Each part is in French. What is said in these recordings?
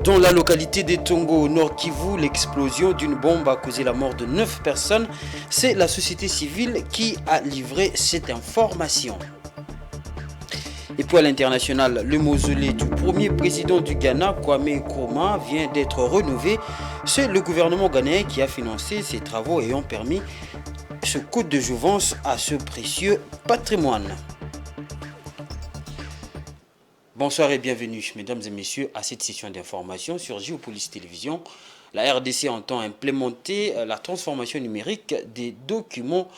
Dans la localité de Tongo, au Nord Kivu, l'explosion d'une bombe a causé la mort de 9 personnes. C'est la société civile qui a livré cette information. Et puis à l'international, le mausolée du premier président du Ghana, Kwame Nkrumah, vient d'être rénové. C'est le gouvernement ghanéen qui a financé ces travaux ayant permis ce coup de jouvence à ce précieux patrimoine. Bonsoir et bienvenue, mesdames et messieurs, à cette session d'information sur Géopolis Télévision. La RDC entend implémenter la transformation numérique des documents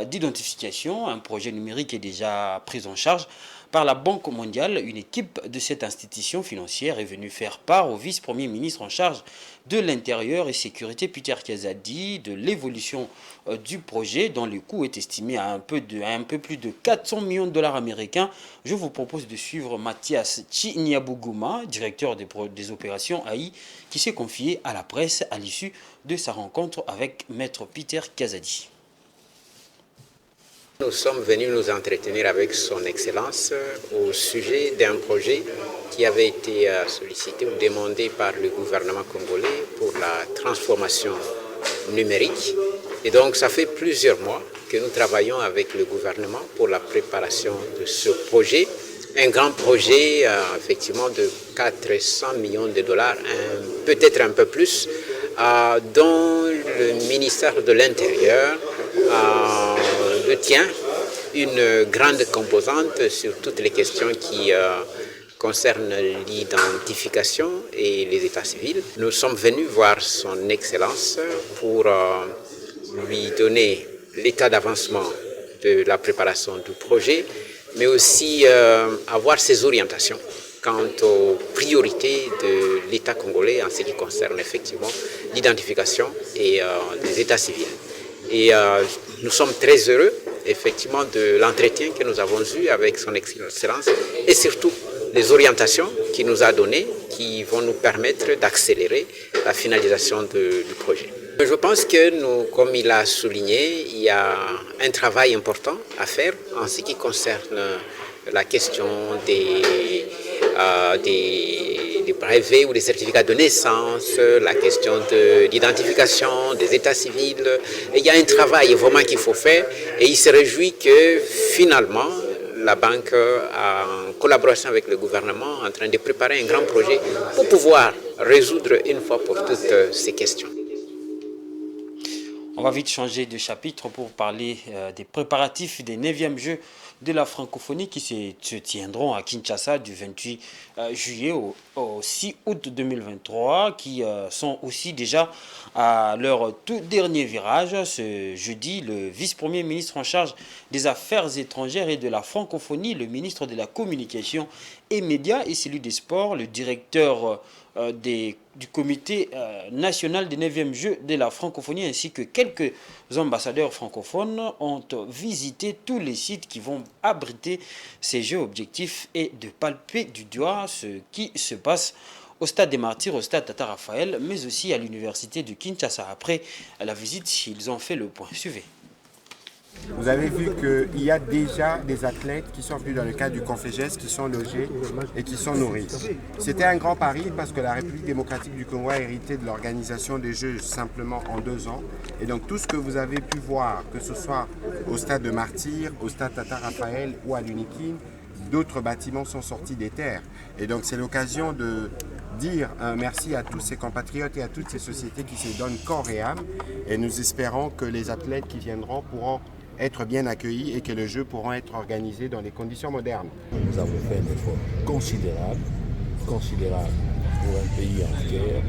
d'identification. Un projet numérique est déjà pris en charge par la Banque mondiale. Une équipe de cette institution financière est venue faire part au vice-premier ministre en charge de l'Intérieur et Sécurité, Peter Kazadi, de l'évolution du projet dont le coût est estimé à un peu plus de 400 millions de dollars américains. Je vous propose de suivre Mathias Chinyabuguma, directeur des opérations AI, qui s'est confié à la presse à l'issue de sa rencontre avec Maître Peter Kazadi. Nous sommes venus nous entretenir avec son Excellence au sujet d'un projet qui avait été sollicité ou demandé par le gouvernement congolais pour la transformation numérique. Et donc ça fait plusieurs mois que nous travaillons avec le gouvernement pour la préparation de ce projet. Un grand projet effectivement de 400 millions de dollars, peut-être un peu plus, dont le ministère de l'Intérieur tient une grande composante sur toutes les questions qui concernent l'identification et les états civils. Nous sommes venus voir son Excellence pour lui donner l'état d'avancement de la préparation du projet, mais aussi avoir ses orientations quant aux priorités de l'État congolais en ce qui concerne effectivement l'identification et les états civils. Et nous sommes très heureux effectivement de l'entretien que nous avons eu avec son Excellence et surtout les orientations qu'il nous a données qui vont nous permettre d'accélérer la finalisation du projet. Je pense que nous, comme il a souligné, il y a un travail important à faire en ce qui concerne la question des brevets ou des certificats de naissance, la question de l'identification, des états civils. Et il y a un travail vraiment qu'il faut faire et il se réjouit que finalement la banque, en collaboration avec le gouvernement, est en train de préparer un grand projet pour pouvoir résoudre une fois pour toutes ces questions. On va vite changer de chapitre pour parler des préparatifs des 9e Jeux de la francophonie qui se tiendront à Kinshasa du 28 juillet au 6 août 2023, qui sont aussi déjà à leur tout dernier virage. Ce jeudi, le vice-premier ministre en charge des Affaires étrangères et de la francophonie, le ministre de la Communication et Médias et celui des Sports, le directeur du comité national des 9e Jeux de la francophonie ainsi que quelques ambassadeurs francophones ont visité tous les sites qui vont abriter ces Jeux. Objectif est de palper du doigt ce qui se passe au stade des Martyrs, au stade Tata Raphaël, mais aussi à l'université de Kinshasa. Après la visite, ils ont fait le point. Suivez. Vous avez vu qu'il y a déjà des athlètes qui sont venus dans le cadre du Confégès, qui sont logés et qui sont nourris. C'était un grand pari parce que la République démocratique du Congo a hérité de l'organisation des Jeux simplement en 2 ans. Et donc tout ce que vous avez pu voir, que ce soit au stade de Martyrs, au stade Tata Raphaël ou à l'Unikin, d'autres bâtiments sont sortis des terres. Et donc c'est l'occasion de dire un merci à tous ces compatriotes et à toutes ces sociétés qui se donnent corps et âme. Et nous espérons que les athlètes qui viendront pourront être bien accueillis et que les Jeux pourront être organisés dans des conditions modernes. Nous avons fait un effort considérable pour un pays en guerre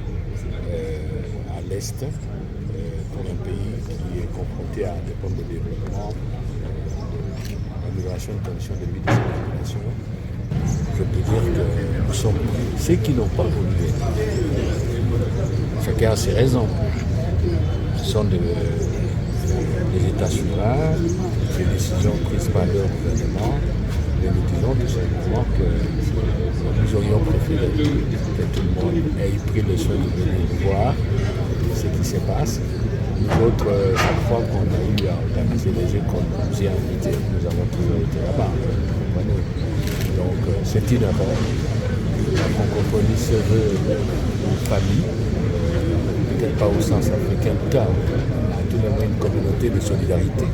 à l'Est, pour un pays qui est confronté à des problèmes de développement, la migration, une condition de vie de cette population. Je peux dire que nous sommes ceux qui n'ont pas voulu. Chacun a ses raisons. Ce sont des États souverains, des décisions prises par leur gouvernement. Mais nous disons tout simplement que nous aurions préféré que tout le monde ait pris le soin de venir voir ce qui se passe. Nous autres, chaque fois qu'on a eu à organiser les Jeux, qu'on nous y a invités, nous avons toujours été là-bas. Vous comprenez ? Donc c'est une erreur. La francophonie se veut une famille, peut-être pas au sens africain du terme, mais à tout le moins une communauté de solidarité.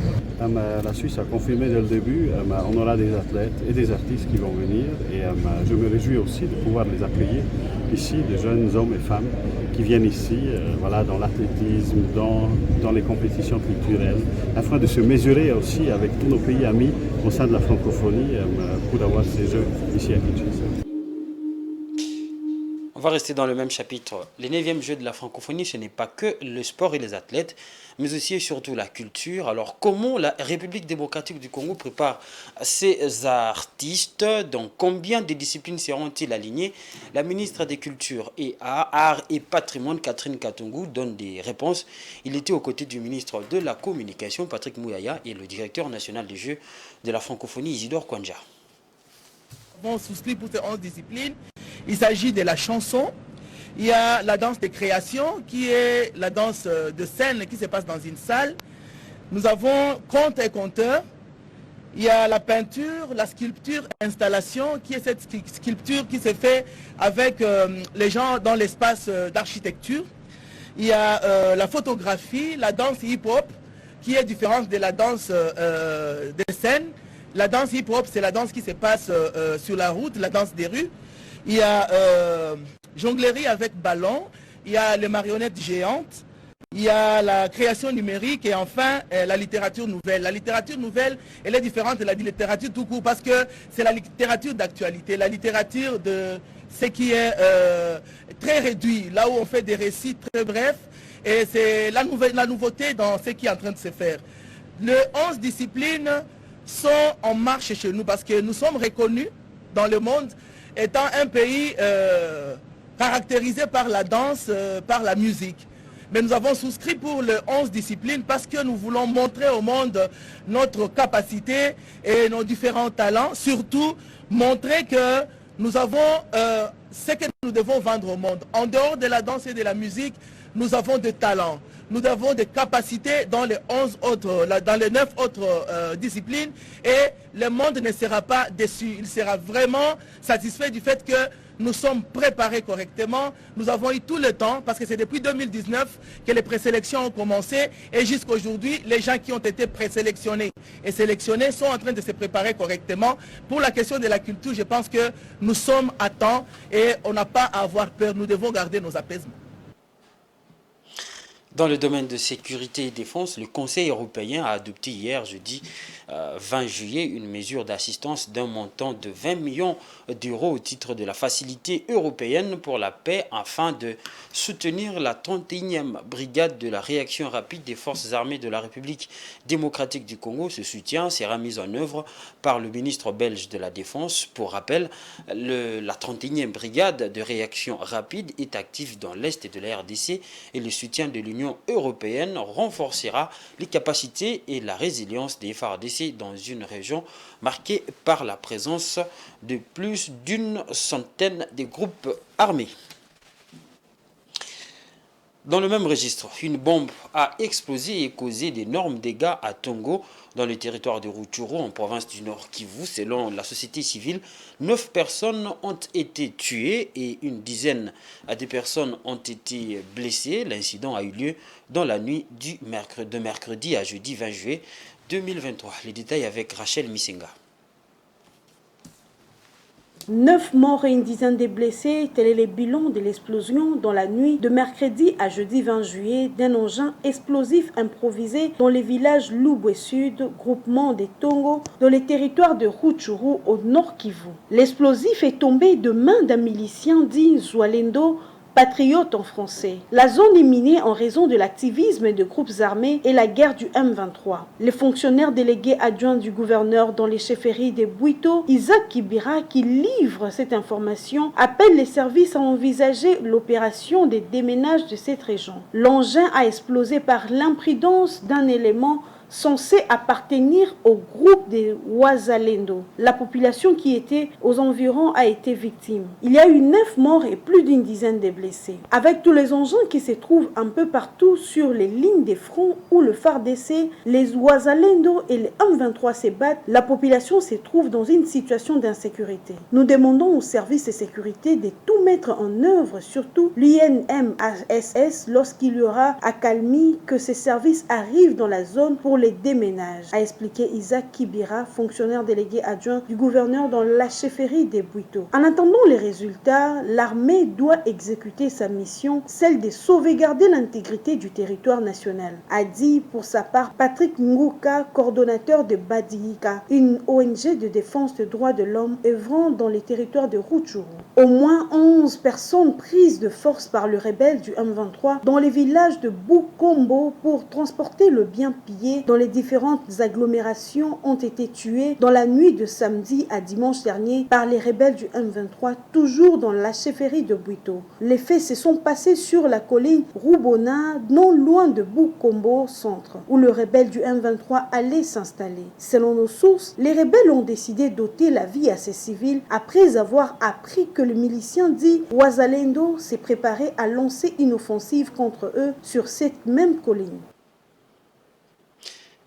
La Suisse a confirmé dès le début, on aura des athlètes et des artistes qui vont venir et je me réjouis aussi de pouvoir les accueillir ici, de jeunes hommes et femmes qui viennent ici dans l'athlétisme, dans les compétitions culturelles, afin de se mesurer aussi avec tous nos pays amis au sein de la francophonie pour avoir ces jeux ici à Kinshasa. On va rester dans le même chapitre. Les 9e Jeux de la francophonie, ce n'est pas que le sport et les athlètes, mais aussi et surtout la culture. Alors, comment la République démocratique du Congo prépare ses artistes? Dans combien de disciplines seront-ils alignés? La ministre des Cultures et Arts et Patrimoine, Catherine Katungu, donne des réponses. Il était aux côtés du ministre de la Communication, Patrick Mouyaya, et le directeur national des Jeux de la francophonie, Isidore Kwanja. On souscrit pour ces 11 disciplines. Il s'agit de la chanson, il y a la danse de création qui est la danse de scène qui se passe dans une salle. Nous avons conte et conteur, il y a la peinture, la sculpture, installation qui est cette sculpture qui se fait avec les gens dans l'espace d'architecture. Il y a la photographie, la danse hip-hop qui est différente de la danse de scène. La danse hip-hop, c'est la danse qui se passe sur la route, la danse des rues. Il y a jonglerie avec ballon, il y a les marionnettes géantes, il y a la création numérique et enfin la littérature nouvelle. La littérature nouvelle, elle est différente de la littérature tout court parce que c'est la littérature d'actualité, la littérature de ce qui est très réduit, là où on fait des récits très brefs et c'est la nouveauté dans ce qui est en train de se faire. Les 11 disciplines sont en marche chez nous parce que nous sommes reconnus dans le monde étant un pays caractérisé par la danse, par la musique. Mais nous avons souscrit pour les 11 disciplines parce que nous voulons montrer au monde notre capacité et nos différents talents. Surtout, montrer que nous avons ce que nous devons vendre au monde. En dehors de la danse et de la musique, nous avons des talents. Nous avons des capacités dans les 9 autres disciplines et le monde ne sera pas déçu. Il sera vraiment satisfait du fait que nous sommes préparés correctement. Nous avons eu tout le temps parce que c'est depuis 2019 que les présélections ont commencé et jusqu'à aujourd'hui, les gens qui ont été présélectionnés et sélectionnés sont en train de se préparer correctement. Pour la question de la culture, je pense que nous sommes à temps et on n'a pas à avoir peur. Nous devons garder nos apaisements. Dans le domaine de sécurité et défense, le Conseil européen a adopté hier, jeudi 20 juillet, une mesure d'assistance d'un montant de 20 millions d'euros au titre de la Facilité européenne pour la paix afin de soutenir la 31e brigade de la réaction rapide des forces armées de la République démocratique du Congo. Ce soutien sera mis en œuvre par le ministre belge de la Défense. Pour rappel, la 31e brigade de réaction rapide est active dans l'Est de la RDC et le soutien de l'Union européenne renforcera les capacités et la résilience des FARDC dans une région marquée par la présence de plus d'une centaine de groupes armés. Dans le même registre, une bombe a explosé et causé d'énormes dégâts à Tongo, dans le territoire de Rutshuru, en province du Nord Kivu. Selon la société civile, 9 personnes ont été tuées et une dizaine de personnes ont été blessées. L'incident a eu lieu dans la nuit de mercredi à jeudi 20 juillet 2023. Les détails avec Rachel Misenga. 9 morts et une dizaine de blessés, tel est le bilan de l'explosion dans la nuit de mercredi à jeudi 20 juillet d'un engin explosif improvisé dans le village Lubwe Sud, groupement des Tongo, dans le territoire de Rutshuru au nord Kivu. L'explosif est tombé de main d'un milicien dit Zoualendo, patriote en français. La zone est minée en raison de l'activisme de groupes armés et la guerre du M23. Les fonctionnaires délégués adjoints du gouverneur dans les chefferies de Bouito, Isaac Kibira, qui livre cette information, appelle les services à envisager l'opération de déménage de cette région. L'engin a explosé par l'imprudence d'un élément censés appartenir au groupe des Wazalendo. La population qui était aux environs a été victime. Il y a eu 9 morts et plus d'une dizaine de blessés. Avec tous les engins qui se trouvent un peu partout sur les lignes des fronts où le FARDC, les Wazalendo et les M23 se battent, la population se trouve dans une situation d'insécurité. Nous demandons aux services de sécurité de tout mettre en œuvre, surtout l'INMHSS, lorsqu'il y aura accalmie, que ces services arrivent dans la zone pour les déménages, a expliqué Isaac Kibira, fonctionnaire délégué adjoint du gouverneur dans la chefferie des Bouito. En attendant les résultats, l'armée doit exécuter sa mission, celle de sauvegarder l'intégrité du territoire national, a dit pour sa part Patrick Ngouka, coordonnateur de Badiika, une ONG de défense des droits de l'homme œuvrant dans les territoires de Rutshuru. Au moins 11 personnes prises de force par le rebelle du M23 dans les villages de Bukombo pour transporter le bien pillé dans les différentes agglomérations ont été tuées dans la nuit de samedi à dimanche dernier par les rebelles du M23, toujours dans la chefferie de Bouito. Les faits se sont passés sur la colline Rubona, non loin de Bukombo centre, où le rebelle du M23 allait s'installer. Selon nos sources, les rebelles ont décidé d'ôter la vie à ces civils après avoir appris que le milicien dit Wazalendo s'est préparé à lancer une offensive contre eux sur cette même colline.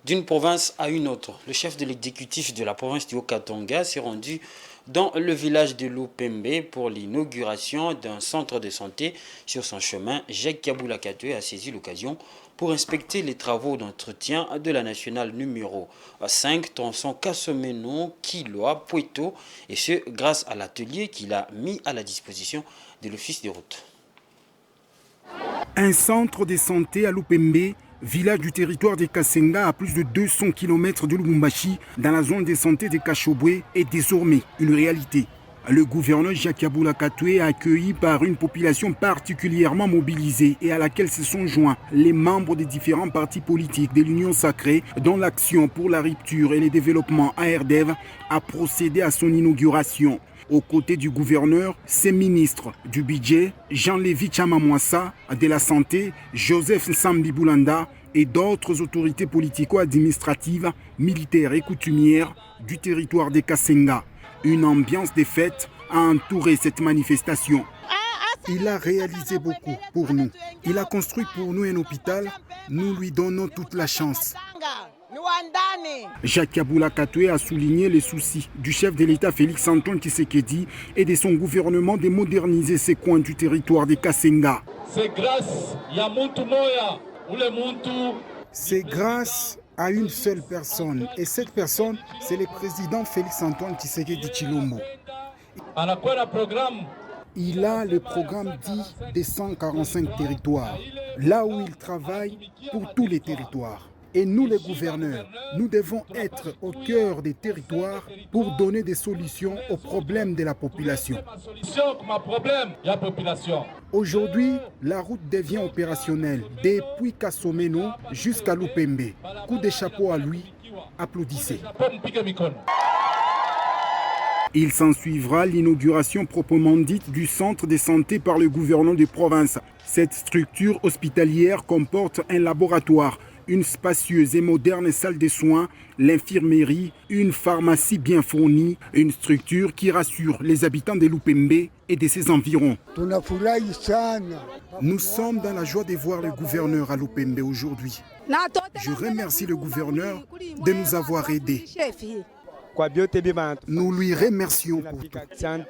D'une province à une autre, le chef de l'exécutif de la province du Haut-Katanga s'est rendu dans le village de Lupembe pour l'inauguration d'un centre de santé. Sur son chemin, Jacques Kabula-Katwe a saisi l'occasion pour inspecter les travaux d'entretien de la nationale numéro 5, tronçon Kasomeno-Kilwa, Poito, et ce grâce à l'atelier qu'il a mis à la disposition de l'Office des routes. Un centre de santé à Lupembe, village du territoire de Kasenga à plus de 200 km de Lubumbashi, dans la zone de santé de Kashobwe, est désormais une réalité. Le gouverneur Jacques Kabula-Katwe est accueilli par une population particulièrement mobilisée et à laquelle se sont joints les membres des différents partis politiques de l'Union sacrée, dont l'Action pour la rupture et le développement ARDEV a procédé à son inauguration. Aux côtés du gouverneur, ses ministres du budget, Jean-Lévi Chamamouassa, de la santé, Joseph Nsambi Boulanda et d'autres autorités politico-administratives, militaires et coutumières du territoire des Kasenga. Une ambiance de fête a entouré cette manifestation. Il a réalisé beaucoup pour nous. Il a construit pour nous un hôpital. Nous lui donnons toute la chance. Jacques Kabula-Katwe a souligné les soucis du chef de l'État Félix-Antoine Tshisekedi et de son gouvernement de moderniser ces coins du territoire des Kasenga. C'est grâce à une seule personne, et cette personne, c'est le président Félix-Antoine Tshisekedi Tshilombo. Il a le programme dit des 145 territoires, là où il travaille pour tous les territoires. Et nous, les gouverneurs, nous devons être au cœur des territoires pour donner des solutions aux problèmes de la population. Aujourd'hui, la route devient opérationnelle depuis Kasomeno jusqu'à Lupembe. Coup de chapeau à lui, applaudissez. Il s'ensuivra l'inauguration proprement dite du centre de santé par le gouverneur de province. Cette structure hospitalière comporte un laboratoire, une spacieuse et moderne salle de soins, l'infirmerie, une pharmacie bien fournie, une structure qui rassure les habitants de Lupembe et de ses environs. Nous sommes dans la joie de voir le gouverneur à Lupembe aujourd'hui. Je remercie le gouverneur de nous avoir aidés. Nous lui remercions pour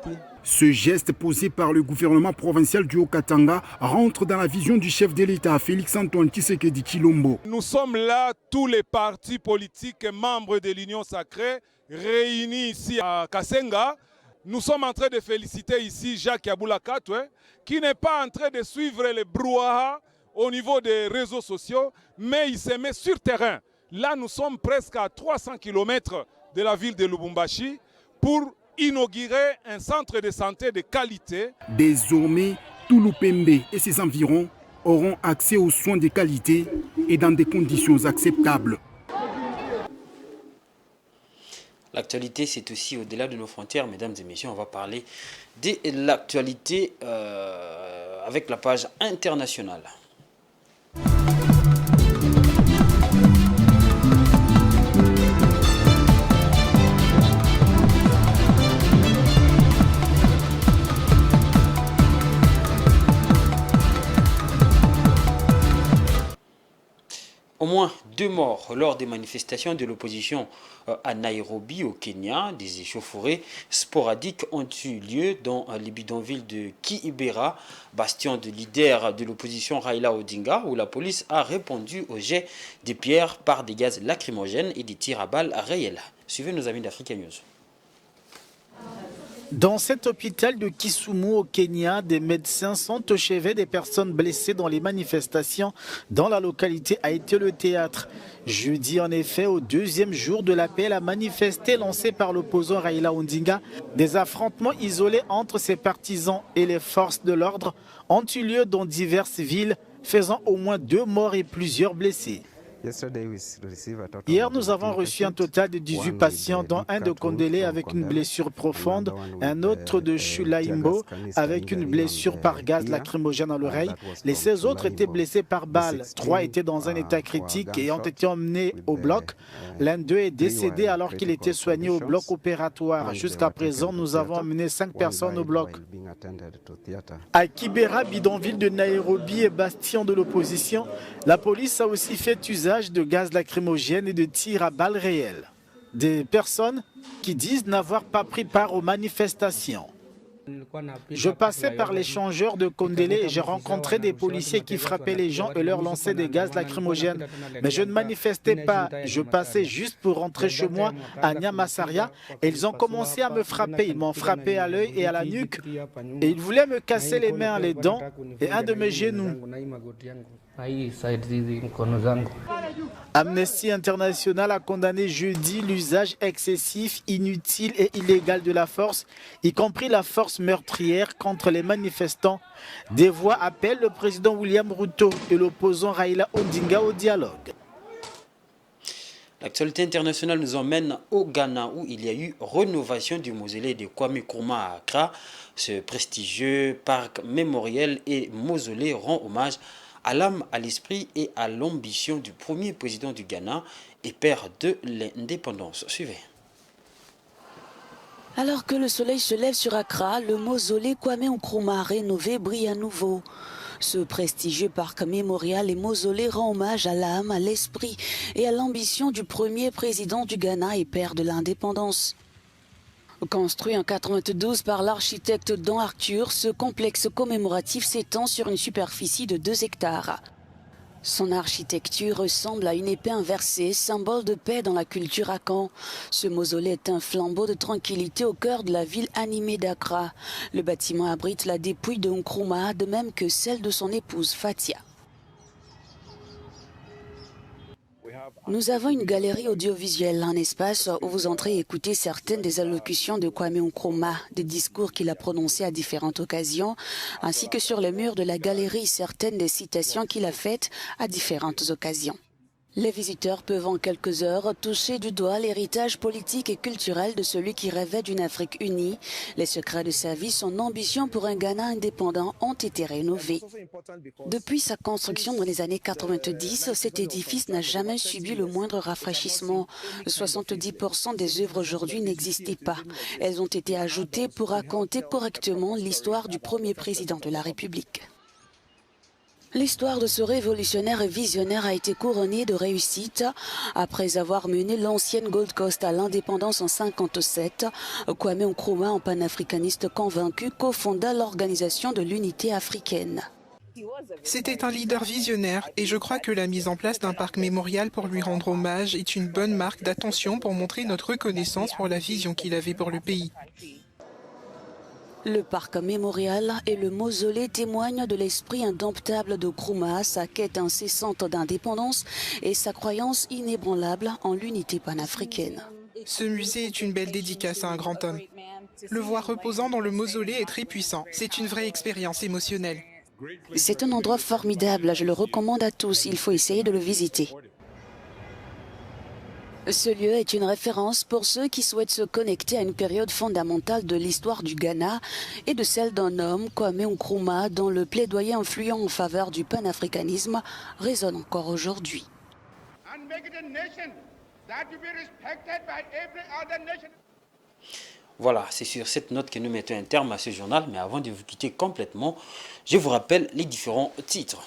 tout. Ce geste posé par le gouvernement provincial du Haut-Katanga rentre dans la vision du chef de l'État, Félix-Antoine Tshisekedi Tshilombo. Nous sommes là, tous les partis politiques et membres de l'Union sacrée, réunis ici à Kasenga. Nous sommes en train de féliciter ici Jacques Kabula-Katwe, qui n'est pas en train de suivre les brouhaha au niveau des réseaux sociaux, mais il se met sur terrain. Là, nous sommes presque à 300 km de la ville de Lubumbashi pour inaugurer un centre de santé de qualité. Désormais, tout Lupembe et ses environs auront accès aux soins de qualité et dans des conditions acceptables. L'actualité, c'est aussi au-delà de nos frontières, mesdames et messieurs. On va parler de l'actualité avec la page internationale. moins 2 morts lors des manifestations de l'opposition à Nairobi, au Kenya. Des échauffourées sporadiques ont eu lieu dans les bidonvilles de Kibera, bastion de leader de l'opposition Raila Odinga, où la police a répondu au jet de pierres par des gaz lacrymogènes et des tirs à balles réels. Suivez nos amis d'Africa News. Dans cet hôpital de Kisumu au Kenya, des médecins sont au chevet des personnes blessées dans les manifestations dans la localité a été le théâtre. Jeudi, en effet, au 2e jour de l'appel à manifester lancé par l'opposant Raila Odinga, des affrontements isolés entre ses partisans et les forces de l'ordre ont eu lieu dans diverses villes, faisant au moins 2 morts et plusieurs blessés. Hier, nous avons reçu un total de 18 patients, dont un de Kondele avec une blessure profonde, un autre de Shulaimbo avec une blessure par gaz lacrymogène à l'oreille. Les 16 autres étaient blessés par balle. 3 étaient dans un état critique et ont été emmenés au bloc. L'un d'eux est décédé alors qu'il était soigné au bloc opératoire. Jusqu'à présent, nous avons emmené 5 personnes au bloc. À Kibera, bidonville de Nairobi et bastion de l'opposition, la police a aussi fait usage de gaz lacrymogène et de tirs à balles réelles. Des personnes qui disent n'avoir pas pris part aux manifestations. Je passais par l'échangeur de Kondele et j'ai rencontré des policiers qui frappaient les gens et leur lançaient des gaz lacrymogènes. Mais je ne manifestais pas, je passais juste pour rentrer chez moi à Nyamasaria et ils ont commencé à me frapper. Ils m'ont frappé à l'œil et à la nuque et ils voulaient me casser les mains, les dents et un de mes genoux. Amnesty International a condamné jeudi l'usage excessif, inutile et illégal de la force, y compris la force meurtrière contre les manifestants. Des voix appellent le président William Ruto et l'opposant Raila Odinga au dialogue. L'actualité internationale nous emmène au Ghana où il y a eu rénovation du mausolée de Kwame Nkrumah à Accra. Ce prestigieux parc mémoriel et mausolée rend hommage à l'âme, à l'esprit et à l'ambition du premier président du Ghana et père de l'indépendance. Suivez. Alors que le soleil se lève sur Accra, le mausolée Kwame Nkrumah rénové brille à nouveau. Ce prestigieux parc mémorial et mausolée rend hommage à l'âme, à l'esprit et à l'ambition du premier président du Ghana et père de l'indépendance. Construit en 92 par l'architecte Don Arthur, ce complexe commémoratif s'étend sur une superficie de 2 hectares. Son architecture ressemble à une épée inversée, symbole de paix dans la culture Akan. Ce mausolée est un flambeau de tranquillité au cœur de la ville animée d'Accra. Le bâtiment abrite la dépouille de Nkrumah, de même que celle de son épouse Fatia. Nous avons une galerie audiovisuelle, un espace où vous entrez et écoutez certaines des allocutions de Kwame Nkrumah, des discours qu'il a prononcés à différentes occasions, ainsi que sur les murs de la galerie certaines des citations qu'il a faites à différentes occasions. Les visiteurs peuvent en quelques heures toucher du doigt l'héritage politique et culturel de celui qui rêvait d'une Afrique unie. Les secrets de sa vie, son ambition pour un Ghana indépendant ont été rénovés. Depuis sa construction dans les années 90, cet édifice n'a jamais subi le moindre rafraîchissement. 70% des œuvres aujourd'hui n'existaient pas. Elles ont été ajoutées pour raconter correctement l'histoire du premier président de la République. L'histoire de ce révolutionnaire et visionnaire a été couronnée de réussite. Après avoir mené l'ancienne Gold Coast à l'indépendance en 1957, Kwame Nkrumah, en panafricaniste convaincu, cofonda l'Organisation de l'Unité africaine. C'était un leader visionnaire et je crois que la mise en place d'un parc mémorial pour lui rendre hommage est une bonne marque d'attention pour montrer notre reconnaissance pour la vision qu'il avait pour le pays. Le parc mémorial et le mausolée témoignent de l'esprit indomptable de Nkrumah, sa quête incessante d'indépendance et sa croyance inébranlable en l'unité panafricaine. Ce musée est une belle dédicace à un grand homme. Le voir reposant dans le mausolée est très puissant. C'est une vraie expérience émotionnelle. C'est un endroit formidable, je le recommande à tous, il faut essayer de le visiter. Ce lieu est une référence pour ceux qui souhaitent se connecter à une période fondamentale de l'histoire du Ghana et de celle d'un homme, Kwame Nkrumah, dont le plaidoyer influent en faveur du panafricanisme résonne encore aujourd'hui. Voilà, c'est sur cette note que nous mettons un terme à ce journal, mais avant de vous quitter complètement, je vous rappelle les différents titres.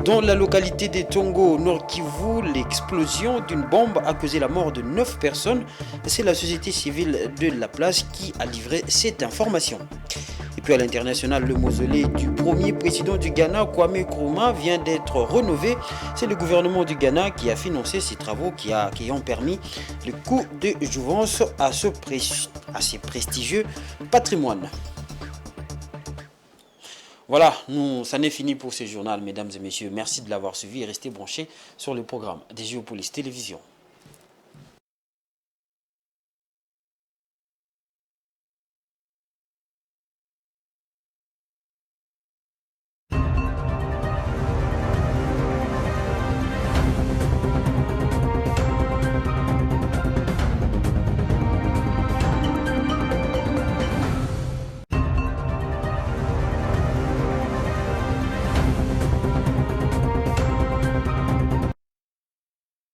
Dans la localité de Tongo, Nord Kivu, l'explosion d'une bombe a causé la mort de 9 personnes. C'est la société civile de la place qui a livré cette information. Et puis à l'international, le mausolée du premier président du Ghana, Kwame Nkrumah, vient d'être rénové. C'est le gouvernement du Ghana qui a financé ces travaux qui ont permis le coup de jouvence à ce prestigieux patrimoine. Voilà, ça n'est fini pour ce journal, mesdames et messieurs. Merci de l'avoir suivi et restez branchés sur le programme des Géopolis Télévision.